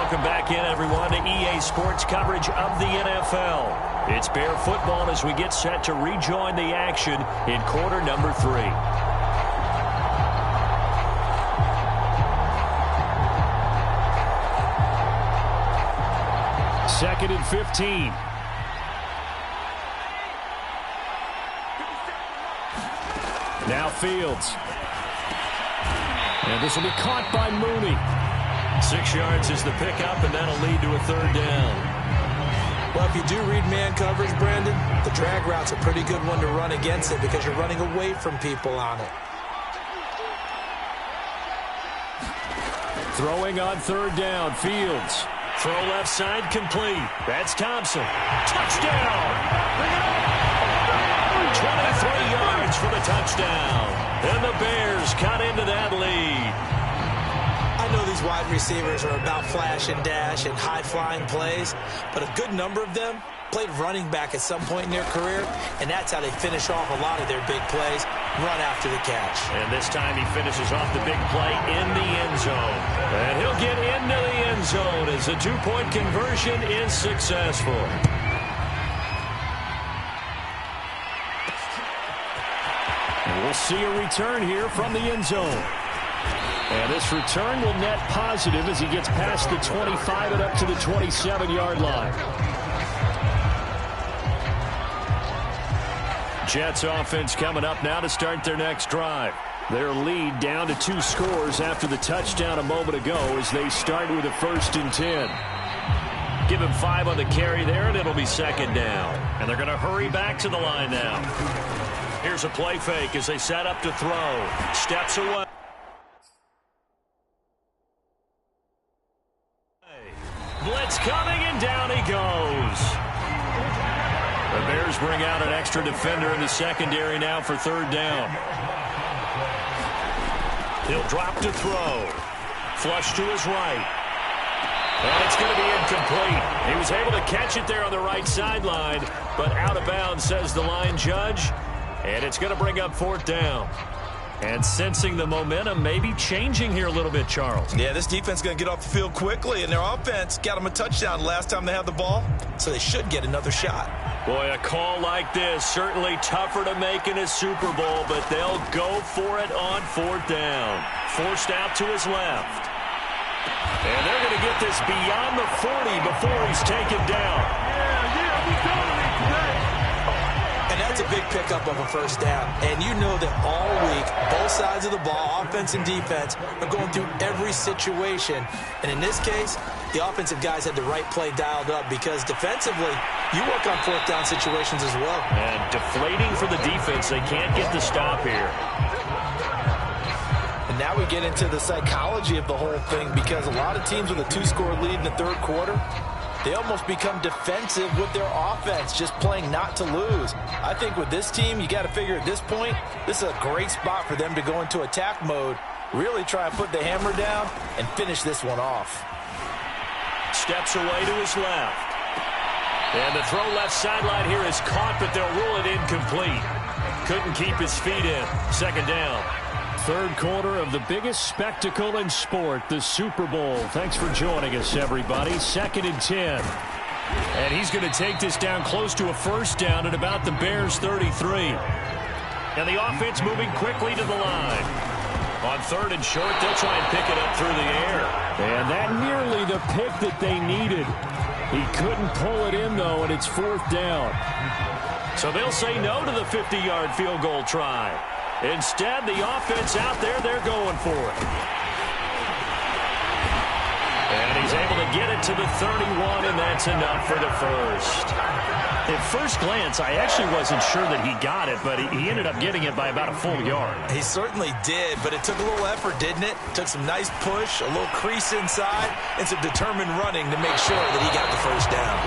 Welcome back in, everyone, to EA Sports coverage of the NFL. It's Bear football as we get set to rejoin the action in quarter number 3. Second and 15. Now Fields. And this will be caught by Mooney. 6 yards is the pickup, and that'll lead to a third down. Well, if you do read man coverage, Brandon, the drag route's a pretty good one to run against it because you're running away from people on it. Throwing on third down, Fields. Throw left side complete. That's Thompson. Touchdown! 23 yards for the touchdown. And the Bears cut into that lead. I know these wide receivers are about flash and dash and high-flying plays, but a good number of them played running back at some point in their career, and that's how they finish off a lot of their big plays, run after the catch. And this time he finishes off the big play in the end zone. And he'll get into the end zone as the two-point conversion is successful. And we'll see a return here from the end zone. And this return will net positive as he gets past the 25 and up to the 27-yard line. Jets offense coming up now to start their next drive. Their lead down to 2 scores after the touchdown a moment ago as they start with a 1st and 10. Give him 5 on the carry there, and it'll be 2nd down. And they're going to hurry back to the line now. Here's a play fake as they set up to throw. Steps away. Blitz coming, and down he goes. The Bears bring out an extra defender in the secondary now for 3rd down. He'll drop to throw. Flush to his right. And it's going to be incomplete. He was able to catch it there on the right sideline, but out of bounds, says the line judge. And it's going to bring up 4th down. And sensing the momentum maybe changing here a little bit, Charles. Yeah, this defense is going to get off the field quickly, and their offense got them a touchdown last time they had the ball, so they should get another shot. Boy, a call like this, certainly tougher to make in a Super Bowl, but they'll go for it on 4th down. Forced out to his left. And they're going to get this beyond the 40 before he's taken down. We dominate today. And that's a big pickup of a 1st down. And you know that all week, both sides of the ball, offense and defense, are going through every situation. And in this case, the offensive guys had the right play dialed up because defensively, you work on 4th down situations as well. And deflating for the defense. They can't get the stop here. And now we get into the psychology of the whole thing because a lot of teams with a 2-score lead in the 3rd quarter, they almost become defensive with their offense, just playing not to lose. I think with this team, you got to figure at this point, this is a great spot for them to go into attack mode, really try and put the hammer down and finish this one off. Steps away to his left. And the throw left sideline here is caught, but they'll rule it incomplete. Couldn't keep his feet in. 2nd down. 3rd quarter of the biggest spectacle in sport, the Super Bowl. Thanks for joining us, everybody. 2nd and 10. And he's going to take this down close to a 1st down at about the Bears' 33. And the offense moving quickly to the line. On 3rd and short, they'll try and pick it up through the air. And that nearly the pick that they needed. He couldn't pull it in, though, and it's 4th down. So they'll say no to the 50-yard field goal try. Instead, the offense out there, they're going for it. And he's able to get it to the 31, and that's enough for the 1st. At first glance, I actually wasn't sure that he got it, but he ended up getting it by about a full yard. He certainly did, but it took a little effort, didn't it? Took some nice push, a little crease inside, and some determined running to make sure that he got the 1st down.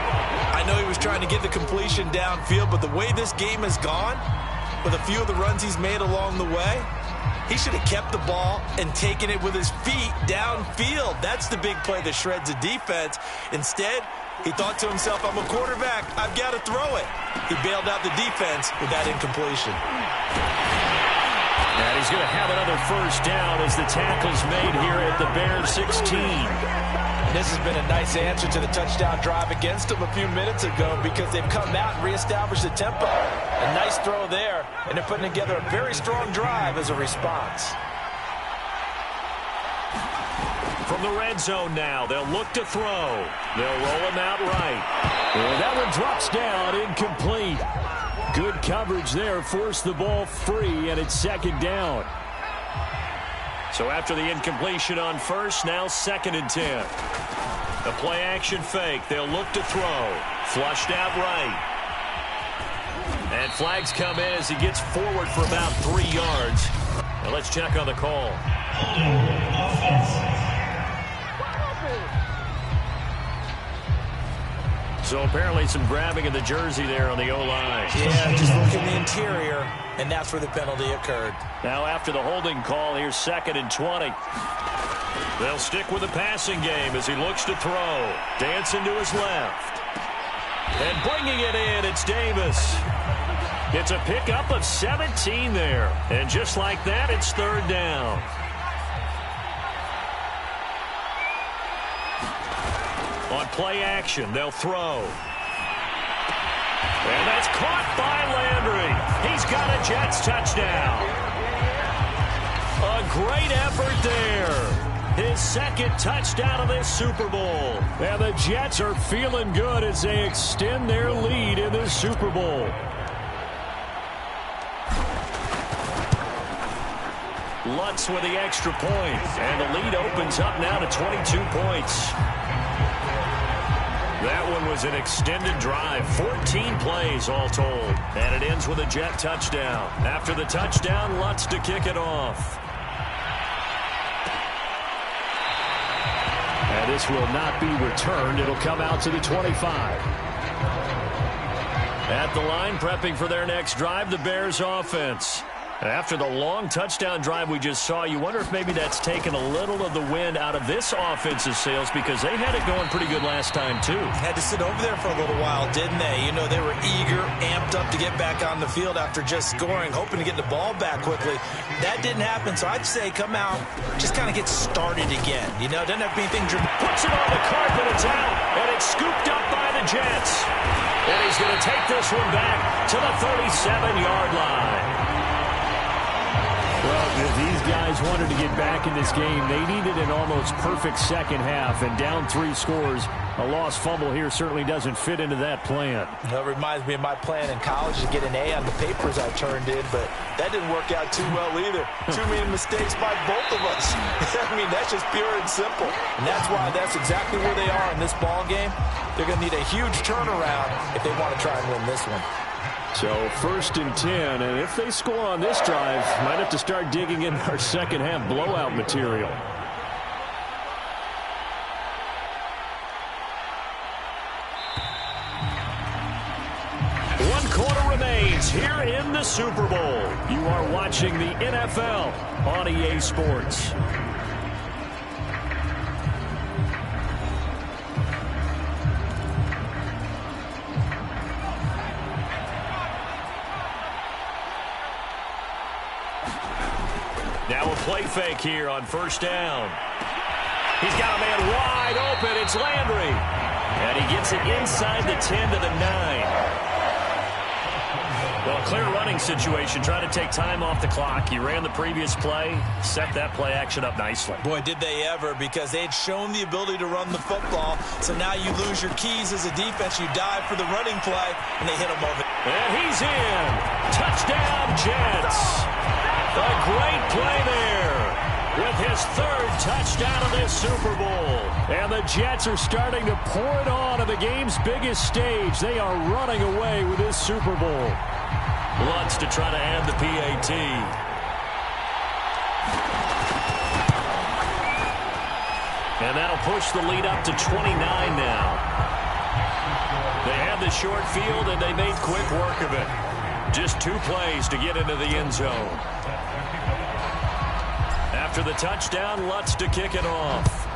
I know he was trying to get the completion downfield, but the way this game has gone, with a few of the runs he's made along the way, he should have kept the ball and taken it with his feet downfield. That's the big play that shreds a defense. Instead, he thought to himself, I'm a quarterback, I've got to throw it. He bailed out the defense with that incompletion. And he's going to have another 1st down as the tackle's made here at the Bears 16. This has been a nice answer to the touchdown drive against them a few minutes ago because they've come out and reestablished the tempo. A nice throw there, and they're putting together a very strong drive as a response. From the red zone now, they'll look to throw. They'll roll him out right. And that one drops down, incomplete. Good coverage there, forced the ball free, and it's second down. So after the incompletion on first, now 2nd and 10. A play-action fake. They'll look to throw. Flushed out right. And flags come in as he gets forward for about 3 yards. Now let's check on the call. So apparently some grabbing of the jersey there on the O-line. Yeah, just look in the interior, and that's where the penalty occurred. Now after the holding call, here's 2nd and 20. They'll stick with the passing game as he looks to throw. Dancing to his left. And bringing it in, it's Davis. It's a pickup of 17 there. And just like that, it's 3rd down. On play action, they'll throw. And that's caught by Landry. He's got a Jets touchdown. A great effort there. His 2nd touchdown of this Super Bowl. And the Jets are feeling good as they extend their lead in this Super Bowl. Lutz with the extra point. And the lead opens up now to 22 points. That one was an extended drive, 14 plays all told. And it ends with a Jet touchdown. After the touchdown, Lutz to kick it off. And this will not be returned. It'll come out to the 25. At the line, prepping for their next drive, the Bears offense. After the long touchdown drive we just saw, you wonder if maybe that's taken a little of the wind out of this offense's sails because they had it going pretty good last time, too. Had to sit over there for a little while, didn't they? You know, they were eager, amped up to get back on the field after just scoring, hoping to get the ball back quickly. That didn't happen, so I'd say come out, just kind of get started again. You know, doesn't have to be anything dramatic. Puts it on the carpet, it's out, and it's scooped up by the Jets. And he's going to take this one back to the 37-yard line. Well, if these guys wanted to get back in this game, they needed an almost perfect second half, and down 3 scores. A lost fumble here certainly doesn't fit into that plan. That reminds me of my plan in college to get an A on the papers I turned in, but that didn't work out too well either. Too many mistakes by both of us. I mean, that's just pure and simple. And that's why that's exactly where they are in this ball game. They're going to need a huge turnaround if they want to try and win this one. So 1st and 10, and if they score on this drive, might have to start digging in our second half blowout material. One quarter remains here in the Super Bowl. You are watching the NFL on EA Sports. Now a play fake here on 1st down. He's got a man wide open. It's Landry. And he gets it inside the 10 to the 9. Well, clear running situation. Trying to take time off the clock. He ran the previous play. Set that play action up nicely. Boy, did they ever, because they had shown the ability to run the football. So now you lose your keys as a defense. You dive for the running play, and they hit him over. And he's in. Touchdown, Jets. A great play there with his 3rd touchdown of this Super Bowl. And the Jets are starting to pour it on the game's biggest stage. They are running away with this Super Bowl. Lutz to try to add the PAT. And that'll push the lead up to 29 now. They had the short field, and they made quick work of it. Just 2 plays to get into the end zone. After the touchdown, Lutz to kick it off.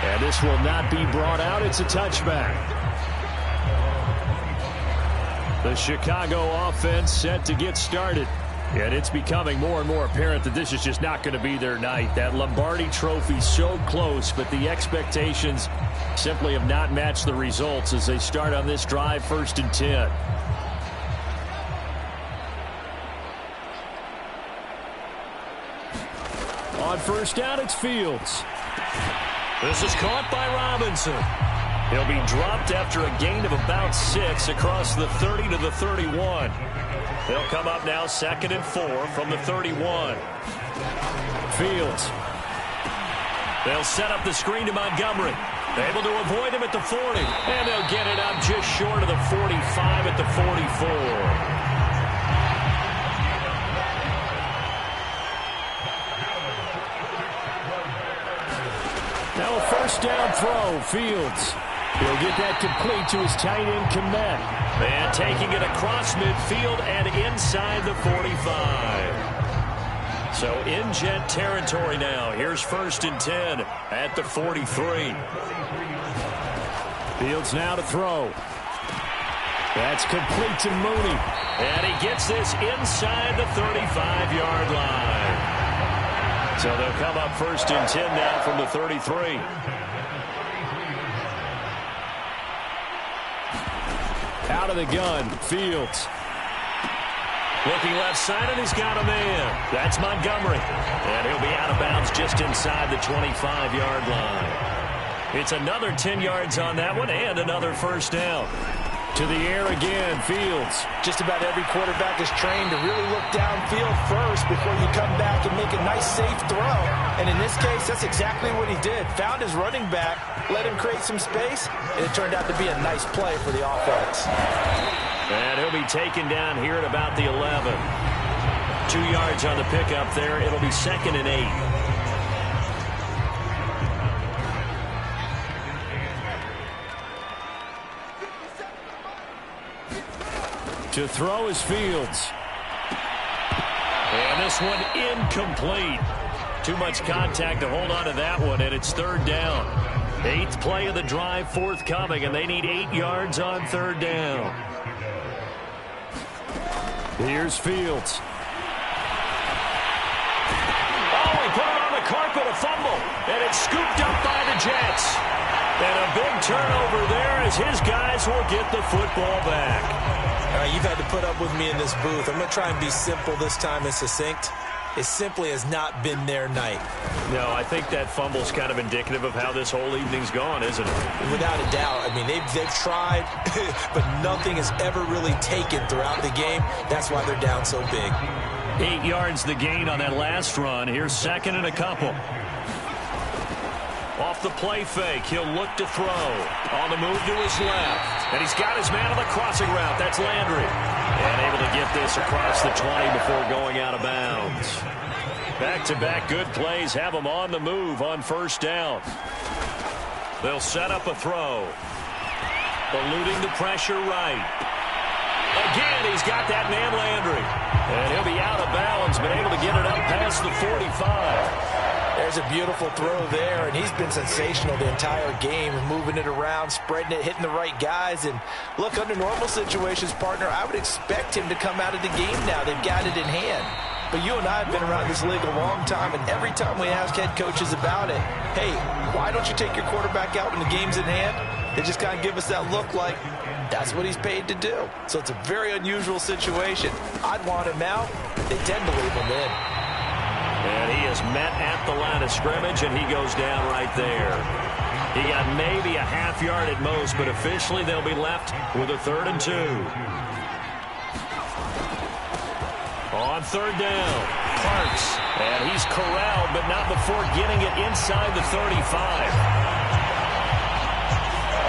And this will not be brought out. It's a touchback. The Chicago offense set to get started. And it's becoming more and more apparent that this is just not going to be their night. That Lombardi trophy so close, but the expectations simply have not matched the results as they start on this drive, 1st and 10. On 1st down, it's Fields. This is caught by Robinson. He'll be dropped after a gain of about 6 across the 30 to the 31. They'll come up now 2nd and 4 from the 31. Fields. They'll set up the screen to Montgomery. Able to avoid him at the 40. And they'll get it up just short of the 45 at the 44. Now a 1st down throw, Fields. He'll get that complete to his tight end, Kmet. And taking it across midfield and inside the 45. So in Jet territory now. Here's 1st and 10 at the 43. Fields now to throw. That's complete to Mooney. And he gets this inside the 35-yard line. So they'll come up 1st and 10 now from the 33. Out of the gun, Fields. Looking left side, and he's got a man. That's Montgomery. And he'll be out of bounds just inside the 25-yard line. It's another 10 yards on that one and another 1st down. To the air again, Fields. Just about every quarterback is trained to really look downfield first before you come back and make a nice, safe throw. And in this case, that's exactly what he did. Found his running back, let him create some space, and it turned out to be a nice play for the offense. And he'll be taken down here at about the 11. 2 yards on the pickup there. It'll be 2nd and 8. To throw is Fields. And this one incomplete. Too much contact to hold on to that one, and it's 3rd down. 8th play of the drive forthcoming, and they need 8 yards on 3rd down. Here's Fields. Oh, he put it on the carpet, a fumble, and it's scooped up by the Jets. And a big turnover there as his guys will get the football back. All right, you've had to put up with me in this booth. I'm going to try and be simple this time and succinct. It simply has not been their night. No, I think that fumble's kind of indicative of how this whole evening's gone, isn't it? Without a doubt. I mean, they've tried, but nothing has ever really taken throughout the game. That's why they're down so big. 8 yards the gain on that last run. Here's 2nd and a couple. Off the play fake, he'll look to throw. On the move to his left. And he's got his man on the crossing route. That's Landry. And able to get this across the 20 before going out of bounds. Back-to-back good plays have him on the move on 1st down. They'll set up a throw. Eluding the pressure right. Again, he's got that man Landry. And he'll be out of bounds, but able to get it up past the 45. There's a beautiful throw there, and he's been sensational the entire game, moving it around, spreading it, hitting the right guys. And look, under normal situations, partner, I would expect him to come out of the game now. They've got it in hand. But you and I have been around this league a long time, and every time we ask head coaches about it, hey, why don't you take your quarterback out when the game's in hand? They just kind of give us that look like that's what he's paid to do. So it's a very unusual situation. I'd want him out. They tend to leave him in. And he is met at the line of scrimmage, and he goes down right there. He got maybe a half yard at most, but officially they'll be left with a 3rd and 2. On 3rd down, Parks. And he's corralled, but not before getting it inside the 35.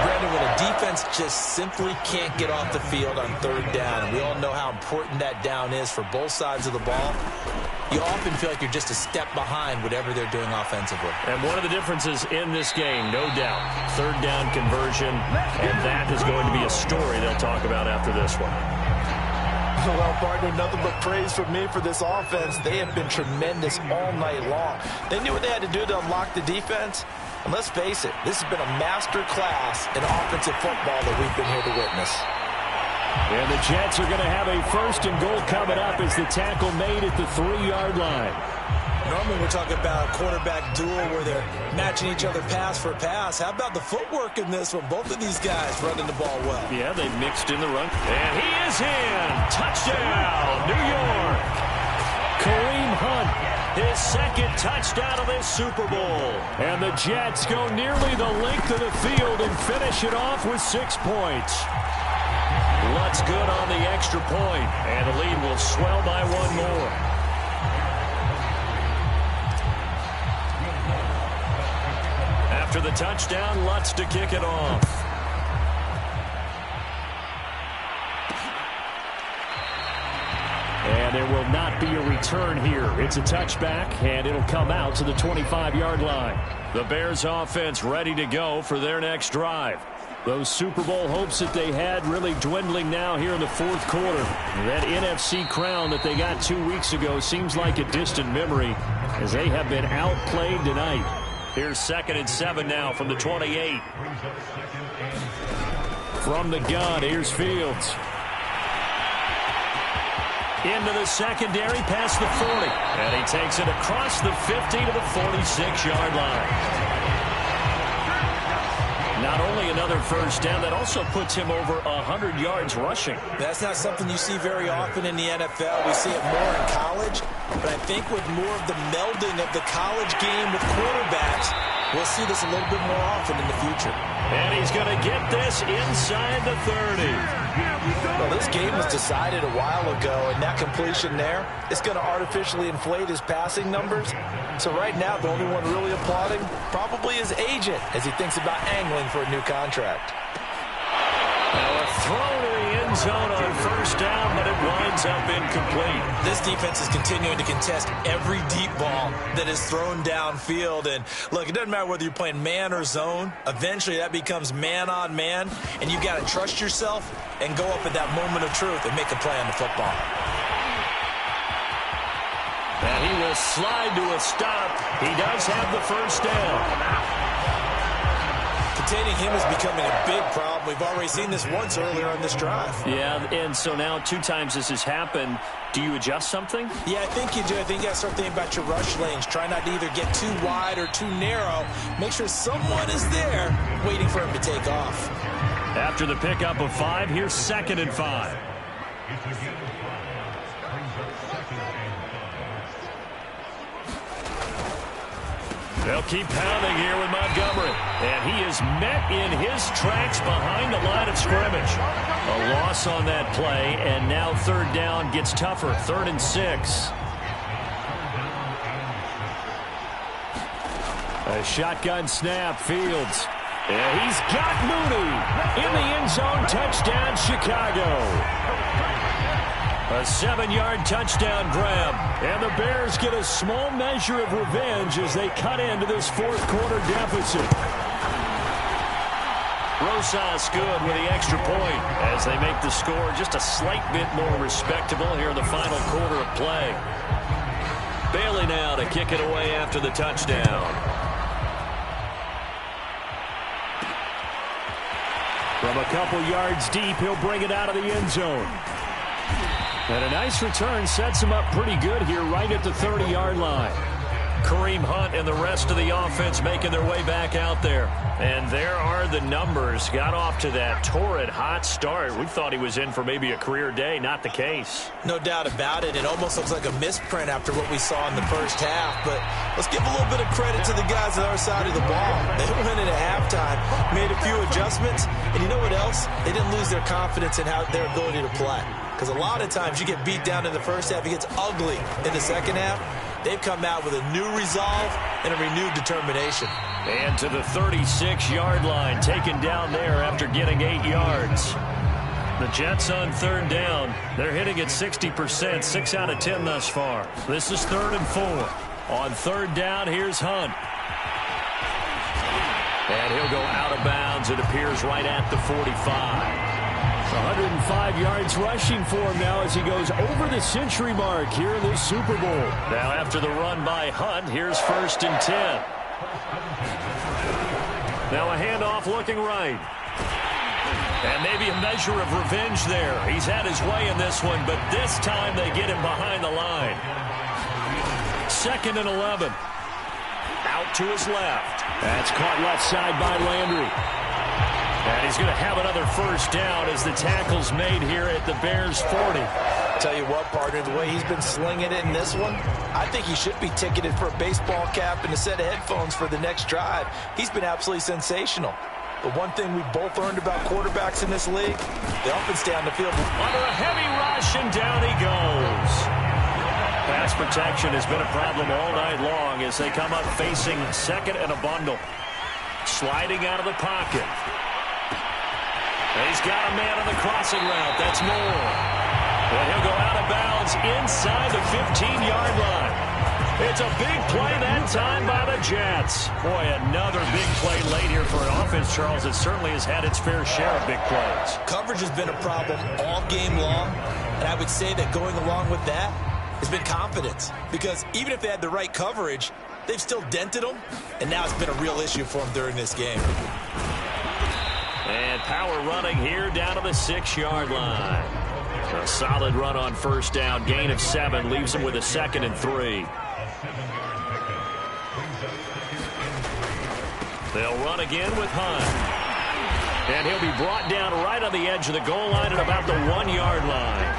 Brandon, when a defense just simply can't get off the field on 3rd down, and we all know how important that down is for both sides of the ball, you often feel like you're just a step behind whatever they're doing offensively. And one of the differences in this game, no doubt, 3rd down conversion, and that is going to be a story they'll talk about after this one. Well, partner, nothing but praise from me for this offense. They have been tremendous all night long. They knew what they had to do to unlock the defense. And let's face it, this has been a master class in offensive football that we've been here to witness. And the Jets are going to have a 1st and goal coming up as the tackle made at the 3-yard line. Normally we're talking about a quarterback duel where they're matching each other pass for pass. How about the footwork in this one? Both of these guys running the ball well. Yeah, they mixed in the run. And he is in. Touchdown, New York. Kareem Hunt, his 2nd touchdown of this Super Bowl. And the Jets go nearly the length of the field and finish it off with 6 points. Lutz good on the extra point, and the lead will swell by 1 more. After the touchdown, Lutz to kick it off. And there will not be a return here. It's a touchback, and it'll come out to the 25-yard line. The Bears offense ready to go for their next drive. Those Super Bowl hopes that they had really dwindling now here in the 4th quarter. That NFC crown that they got 2 weeks ago seems like a distant memory as they have been outplayed tonight. Here's 2nd and 7 now from the 28. From the gun, here's Fields. Into the secondary, past the 40. And he takes it across the 50 to the 46-yard line. Not only another 1st down, that also puts him over 100 yards rushing. That's not something you see very often in the NFL. We see it more in college. But I think with more of the melding of the college game with quarterbacks, we'll see this a little bit more often in the future. And he's going to get this inside the 30. Well, this game was decided a while ago, and that completion there is going to artificially inflate his passing numbers. So right now, the only one really applauding probably his agent as he thinks about angling for a new contract. Now a throw to the end zone on 1st down, but it winds up incomplete. This defense is continuing to contest every deep ball that is thrown downfield. And look, it doesn't matter whether you're playing man or zone. Eventually that becomes man on man, and you've got to trust yourself and go up at that moment of truth and make a play on the football. And he will slide to a stop. He does have the 1st down. Containing him is becoming a big problem. We've already seen this once earlier on this drive. Yeah, and so now 2 times this has happened. Do you adjust something? Yeah, I think you do. I think you got to start thinking about your rush lanes. Try not to either get too wide or too narrow. Make sure someone is there waiting for him to take off. After the pickup of 5, here's 2nd and 5. They'll keep pounding here with Montgomery. And he is met in his tracks behind the line of scrimmage. A loss on that play, and now 3rd down gets tougher. 3rd and 6. A shotgun snap, Fields. And he's got Mooney in the end zone. Touchdown, Chicago. A 7-yard touchdown grab. And the Bears get a small measure of revenge as they cut into this 4th quarter deficit. Rosas good with the extra point as they make the score just a slight bit more respectable here in the final quarter of play. Bailey now to kick it away after the touchdown. From a couple yards deep, he'll bring it out of the end zone. And a nice return sets him up pretty good here right at the 30-yard line. Kareem Hunt and the rest of the offense making their way back out there. And there are the numbers. Got off to that torrid hot start. We thought he was in for maybe a career day. Not the case. No doubt about it. It almost looks like a misprint after what we saw in the 1st half. But let's give a little bit of credit to the guys on the other side of the ball. They went in at halftime, made a few adjustments. And you know what else? They didn't lose their confidence in their ability to play. Because a lot of times you get beat down in the 1st half. It gets ugly in the 2nd half. They've come out with a new resolve and a renewed determination. And to the 36-yard line, taken down there after getting 8 yards. The Jets on 3rd down. They're hitting at 60%, 6 out of 10 thus far. This is 3rd and 4. On 3rd down, here's Hunt. And he'll go out of bounds. It appears right at the 45. 105 yards rushing for him now as he goes over the century mark here in this Super Bowl. Now after the run by Hunt, here's 1st and 10. Now a handoff looking right. And maybe a measure of revenge there. He's had his way in this one, but this time they get him behind the line. 2nd and 11. Out to his left. That's caught left side by Landry. And he's going to have another first down as the tackle's made here at the Bears' 40. Tell you what, partner, the way he's been slinging it in this one, I think he should be ticketed for a baseball cap and a set of headphones for the next drive. He's been absolutely sensational. The one thing we both learned about quarterbacks in this league, they often stay on the field. Under a heavy rush, and down he goes. Pass protection has been a problem all night long as they come up facing 2nd and a bundle. Sliding out of the pocket. He's got a man on the crossing route. That's Moore. And he'll go out of bounds inside the 15-yard line. It's a big play that time by the Jets. Boy, another big play late here for an offense, Charles, that certainly has had its fair share of big plays. Coverage has been a problem all game long, and I would say that going along with that has been confidence. Because even if they had the right coverage, they've still dented them, and now it's been a real issue for them during this game. And power running here down to the 6-yard line. A solid run on first down. Gain of 7 leaves them with a 2nd and 3. They'll run again with Hunt. And he'll be brought down right on the edge of the goal line at about the 1-yard line.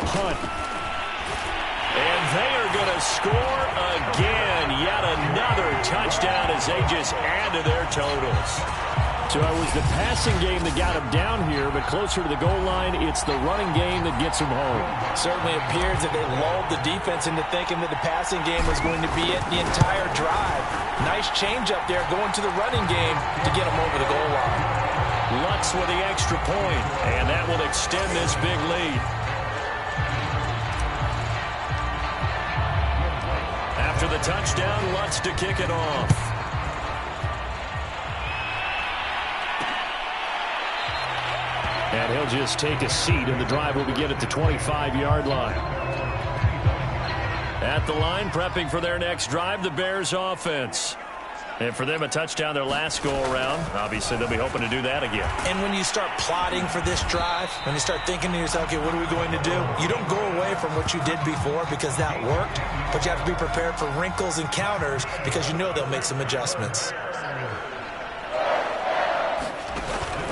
Hunt. And they are going to score again. Yet another touchdown as they just add to their totals. So it was the passing game that got him down here, but closer to the goal line, it's the running game that gets him home. Certainly appears that they lulled the defense into thinking that the passing game was going to be it the entire drive. Nice change up there going to the running game to get him over the goal line. Lutz with the extra point, and that will extend this big lead. After the touchdown, Lutz to kick it off. And he'll just take a seat, and the drive will begin at the 25-yard line. At the line, prepping for their next drive, the Bears offense. And for them, a touchdown their last go-around. Obviously, they'll be hoping to do that again. And when you start plotting for this drive, when you start thinking to yourself, okay, what are we going to do? You don't go away from what you did before because that worked, but you have to be prepared for wrinkles and counters because you know they'll make some adjustments.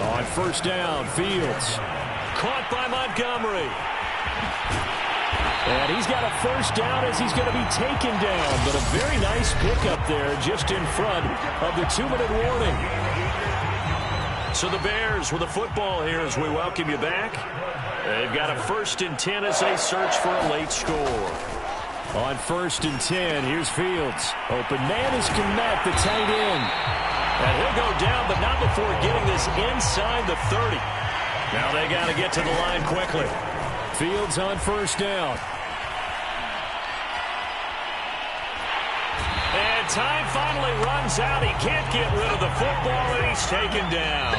On first down, Fields. Caught by Montgomery. And he's got a first down as he's going to be taken down. But a very nice pickup there just in front of the 2-minute warning. So the Bears with the football here as we welcome you back. They've got a 1st and 10 as they search for a late score. On 1st and 10, here's Fields. Open man is Kmet, the tight end. And he'll go down, but not before getting this inside the 30. Now they got to get to the line quickly. Fields on first down. And time finally runs out. He can't get rid of the football, and he's taken down.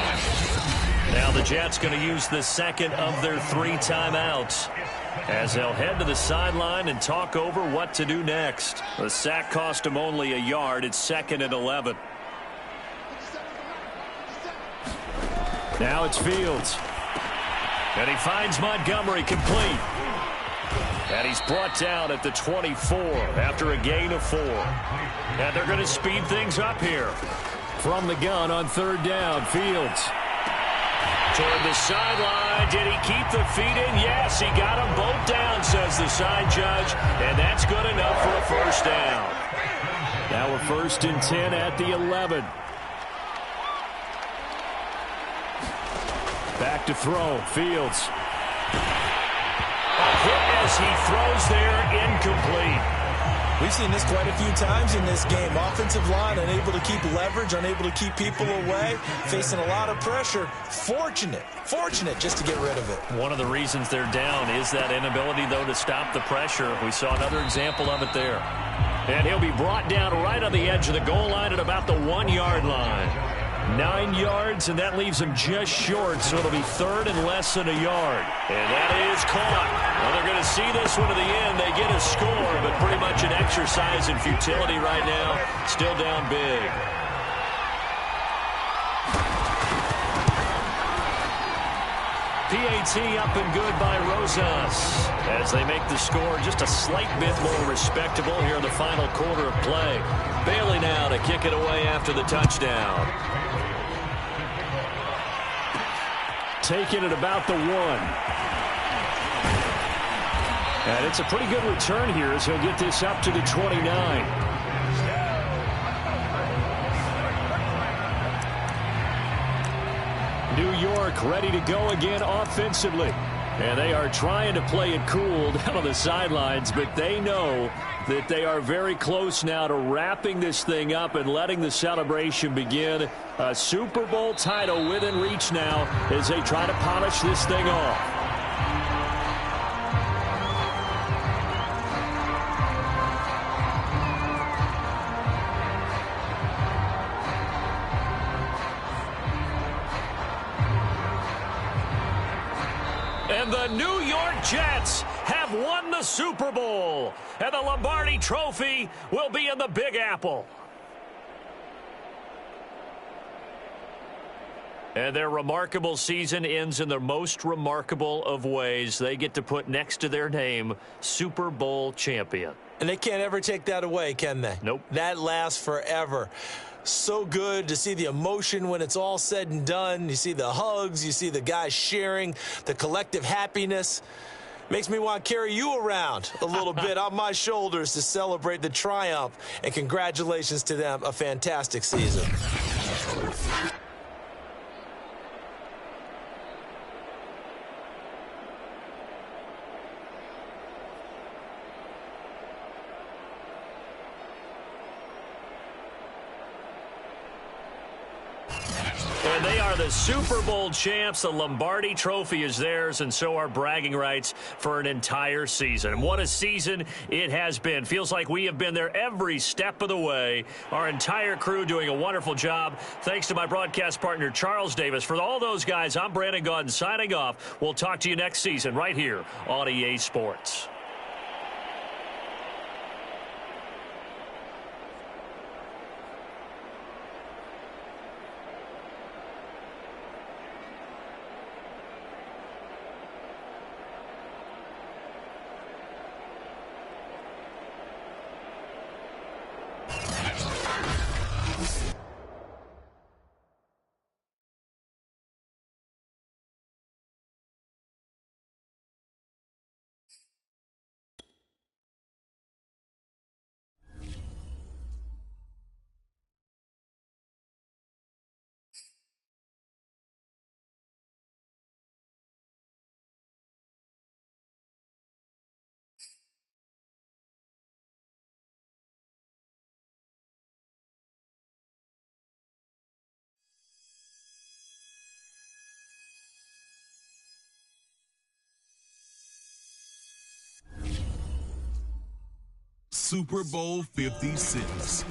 Now the Jets going to use the 2nd of their 3 timeouts as they'll head to the sideline and talk over what to do next. The sack cost him only a yard. It's 2nd and 11. Now it's Fields. And he finds Montgomery complete. And he's brought down at the 24 after a gain of 4. And they're going to speed things up here. From the gun on 3rd down, Fields. Toward the sideline. Did he keep the feet in? Yes, he got them both down, says the side judge. And that's good enough for a first down. Now we're 1st and 10 at the 11. Back to throw. Fields. A hit as he throws there, incomplete. We've seen this quite a few times in this game. Offensive line unable to keep leverage, unable to keep people away, facing a lot of pressure. Fortunate just to get rid of it. One of the reasons they're down is that inability, though, to stop the pressure. We saw another example of it there. And he'll be brought down right on the edge of the goal line at about the 1-yard line. 9 yards, and that leaves them just short, so it'll be third and less than a yard. And that is caught. Well, they're going to see this one to the end. They get a score, but pretty much an exercise in futility right now. Still down big. PAT up and good by Rosas as they make the score just a slight bit more respectable here in the final quarter of play. Bailey now to kick it away after the touchdown. Taking it about the 1. And it's a pretty good return here as he'll get this up to the 29. New York ready to go again offensively. And they are trying to play it cool down on the sidelines, but they know that they are very close now to wrapping this thing up and letting the celebration begin. A Super Bowl title within reach now as they try to polish this thing off. And the New York Jets have won the Super Bowl. And the Lombardi Trophy will be in the Big Apple. And their remarkable season ends in the most remarkable of ways. They get to put next to their name, Super Bowl champion. And they can't ever take that away, can they? Nope. That lasts forever. So good to see the emotion when it's all said and done. You see the hugs, you see the guys sharing, the collective happiness. Makes me want to carry you around a little bit on my shoulders to celebrate the triumph. And congratulations to them, a fantastic season. And they are the Super Bowl champs. The Lombardi Trophy is theirs, and so are bragging rights for an entire season. And what a season it has been. Feels like we have been there every step of the way. Our entire crew doing a wonderful job. Thanks to my broadcast partner, Charles Davis. For all those guys, I'm Brandon Gaudin signing off. We'll talk to you next season right here on EA Sports. Super Bowl 56.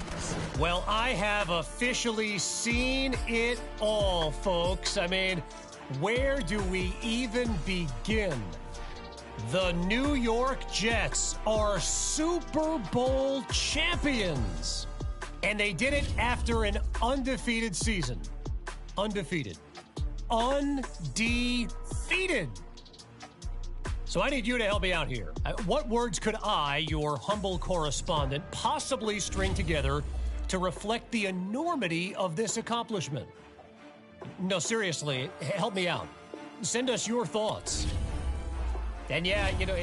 Well, I have officially seen it all, folks. I mean, where do we even begin? The New York Jets are Super Bowl champions. And they did it after an undefeated season. Undefeated. Undefeated. So I need you to help me out here. What words could I, your humble correspondent, possibly string together to reflect the enormity of this accomplishment? No, seriously, help me out. Send us your thoughts. And yeah, you know,